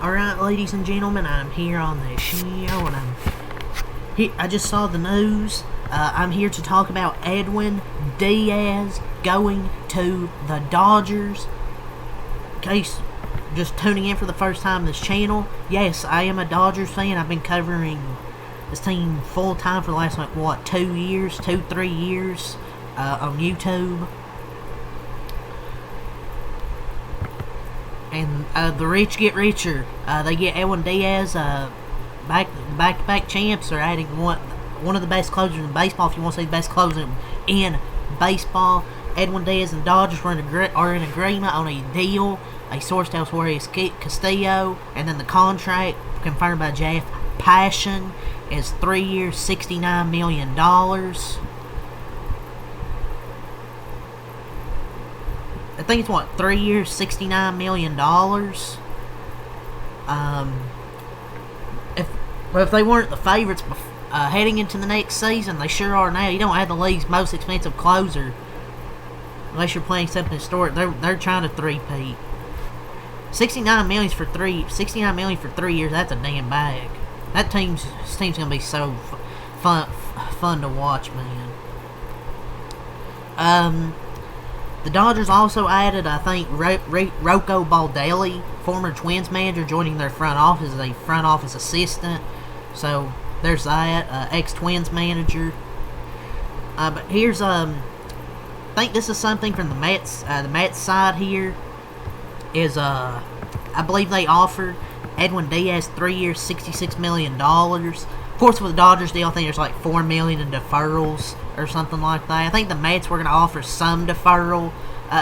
Alright, ladies and gentlemen, I'm here on the show, and I just saw the news. I'm here to talk about Edwin Diaz going to the Dodgers. In case just tuning in for the first time on this channel, yes, I am a Dodgers fan. I've been covering this team full time for the last, 3 years on YouTube. And the rich get richer. They get Edwin Diaz, back-to-back champs. They're adding one of the best closers in baseball. If you want to say the best closer in baseball, Edwin Diaz and Dodgers are in agreement on a deal. A source tells Jorge Castillo, and then the contract confirmed by Jeff Passan is 3 years, $69 million. I think it's 3 years, $69 million. If they weren't the favorites heading into the next season, they sure are now. You don't have the league's most expensive closer unless you're playing something historic. They're trying to three-peat. $69 million for 3 years. That's a damn bag. That team's gonna be so fun to watch, man. The Dodgers also added, I think, Rocco Baldelli, former Twins manager, joining their front office as a front office assistant. So there's that, ex-Twins manager. But here's I think this is something from the Mets. The Mets side here is I believe they offered Edwin Diaz 3 years, $66 million. Of course, with the Dodgers deal, I think there's like $4 million in deferrals or something like that. I think the Mets were going to offer some deferral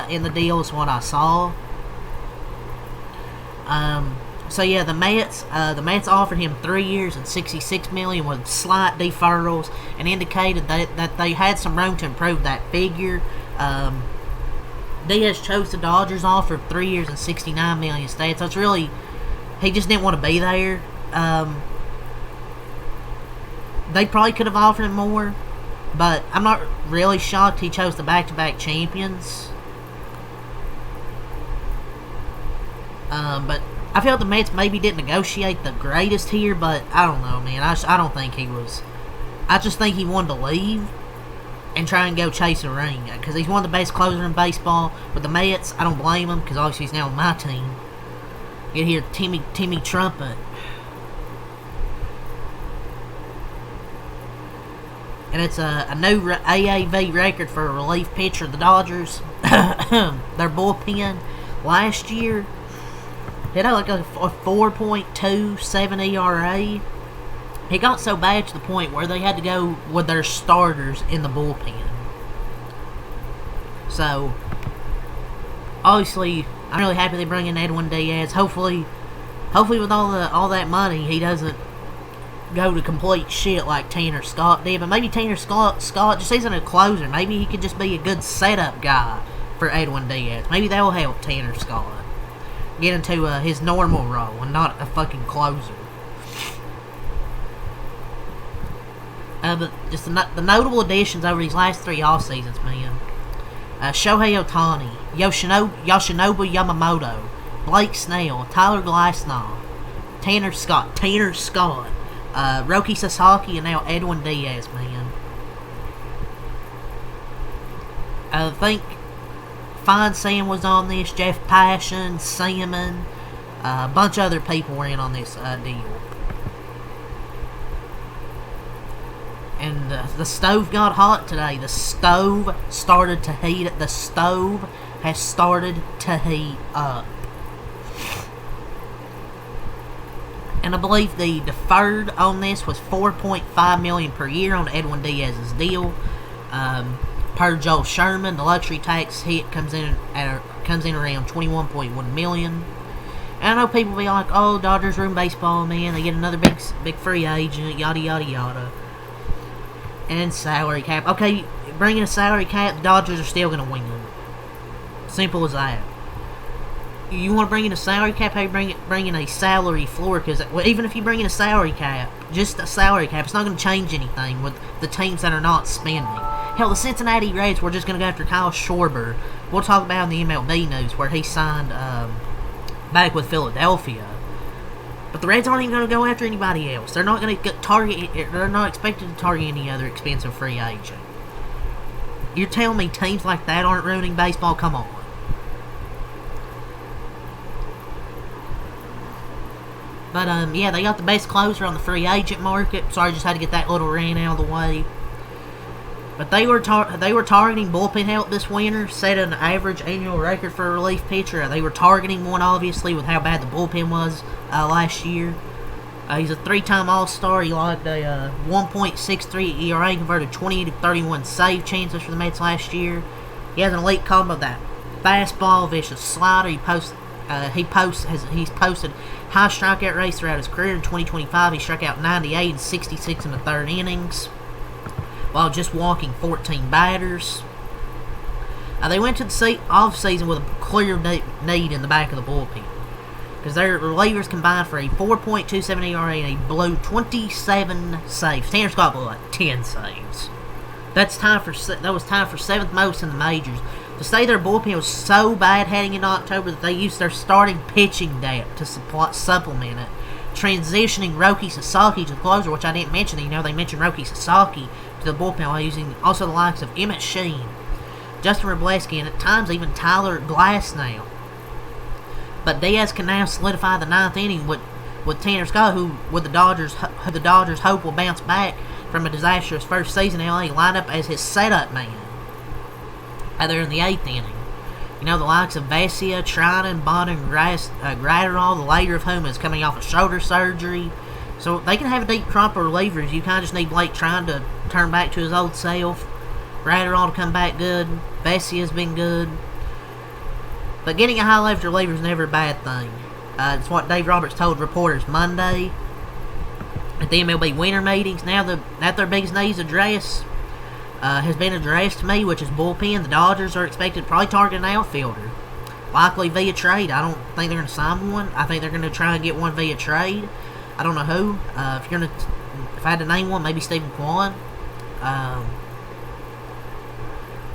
in the deal, is what I saw. So yeah, the Mets offered him 3 years and $66 million with slight deferrals, and indicated that they had some room to improve that figure. Diaz chose the Dodgers offer of 3 years and $69 million instead. So it's really, he just didn't want to be there. They probably could have offered him more, but I'm not really shocked he chose the back-to-back champions. But I feel like the Mets maybe didn't negotiate the greatest here, but I don't know, man. I don't think he was. I just think he wanted to leave and try and go chase a ring, because he's one of the best closers in baseball. With the Mets, I don't blame him, because obviously he's now on my team. You hear Timmy Trumpet. And it's a new AAV record for a relief pitcher of the Dodgers. Their bullpen last year hit out like a 4.27 ERA. It got so bad to the point where they had to go with their starters in the bullpen. So, obviously, I'm really happy they bring in Edwin Diaz. Hopefully with all that money, he doesn't go to complete shit like Tanner Scott did. But maybe Tanner Scott just isn't a closer. Maybe he could just be a good setup guy for Edwin Diaz. Maybe that will help Tanner Scott get into his normal role and not a fucking closer. But just the notable additions over these last 3 off seasons, man. Shohei Ohtani, Yoshinobu Yamamoto, Blake Snell, Tyler Glasnow, Tanner Scott, Roki Sasaki, and now Edwin Diaz, man. I think Fine Sam was on this, Jeff Passan, Salmon, a bunch of other people were in on this deal. And the stove got hot today. The stove started to heat. The stove has started to heat up. And I believe the deferred on this was $4.5 million per year on Edwin Diaz's deal. Per Joel Sherman, the luxury tax hit comes in around $21.1 million. And I know people be like, "Oh, Dodgers ruin baseball, man. They get another big free agent, yada yada yada." And salary cap. Okay, bringing a salary cap, the Dodgers are still going to win. Simple as that. You want to bring in a salary cap, how you bring in a salary floor? Because even if you bring in a salary cap, just a salary cap, it's not going to change anything with the teams that are not spending. Hell, the Cincinnati Reds were just going to go after Kyle Schwarber. We'll talk about in the MLB news where he signed back with Philadelphia. But the Reds aren't even going to go after anybody else. They're not going to target. They're not expected to target any other expensive free agent. You're telling me teams like that aren't ruining baseball? Come on. But yeah, they got the best closer on the free agent market. Sorry, just had to get that little rant out of the way. But they were targeting bullpen help this winter, set an average annual record for a relief pitcher. They were targeting one, obviously, with how bad the bullpen was last year. He's a 3-time All-Star. He logged a 1.63 ERA, converted 20 to 31 save chances for the Mets last year. He has an elite combo of that fastball, vicious slider. He's posted high strikeout rates throughout his career. In 2025, he struck out 98 and 66 in the third innings, while just walking 14 batters. They went to the off-season with a clear need in the back of the bullpen, because their relievers combined for a 4.27 ERA and a below 27 saves. Tanner Scott blew like 10 saves. That was tied for 7th most in the majors. To say their bullpen was so bad heading into October that they used their starting pitching depth to supplement it, transitioning Roki Sasaki to the closer, which I didn't mention. They mentioned Roki Sasaki to the bullpen while using also the likes of Emmett Sheen, Justin Robleski, and at times even Tyler Glasnow. But Diaz can now solidify the 9th inning with Tanner Scott, who the Dodgers hope will bounce back from a disastrous first season in LA, lined up as his setup man. They're in the 8th inning. The likes of Vesia, Trinan, Bond, and Gratterall, the later of whom is coming off of shoulder surgery. So they can have a deep crop of relievers. You kind of just need Blake trying to turn back to his old self. Gratterall to come back good. Vesia's been good. But getting a high-leverage reliever is never a bad thing. It's what Dave Roberts told reporters Monday at the MLB winter meetings. Now that their biggest needs has been addressed to me, which is bullpen. The Dodgers are expected to probably target an outfielder, likely via trade. I don't think they're going to sign one. I think they're going to try and get one via trade. I don't know who. If I had to name one, maybe Stephen Kwan.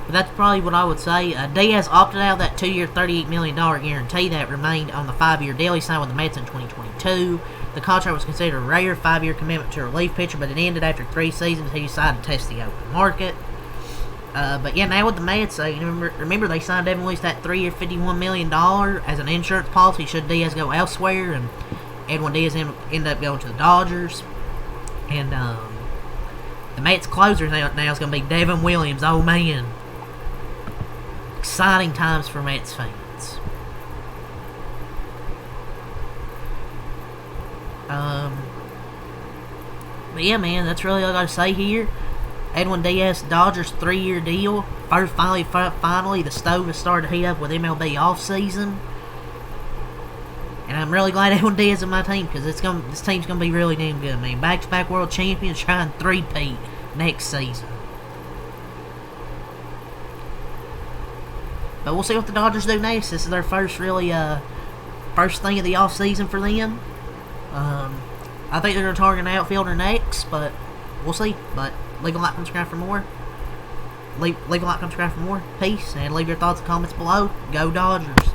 But that's probably what I would say. Diaz opted out of that 2-year, $38 million guarantee that remained on the 5-year deal he signed with the Mets in 2022. The contract was considered a rare 5-year commitment to a relief pitcher, but it ended after 3 seasons. He decided to test the open market. But yeah, now with the Mets, remember they signed Edwin to that 3-year, $51 million as an insurance policy should Diaz go elsewhere, and Edwin Diaz ended up going to the Dodgers. And the Mets closer now is going to be Devin Williams. Oh man. Exciting times for Mets fans. But yeah, man, that's really all I got to say here. Edwin Diaz, Dodgers 3-year deal. Finally, the stove has started to heat up with MLB offseason. And I'm really glad Edwin Diaz is on my team, because this team's going to be really damn good, man. Back-to-back world champions, trying 3-peat next season. But we'll see what the Dodgers do next. This is their first thing of the offseason for them. I think they're going to target an outfielder next, but we'll see. But leave a like, subscribe for more. Leave a like, subscribe for more. Peace, and leave your thoughts and comments below. Go Dodgers.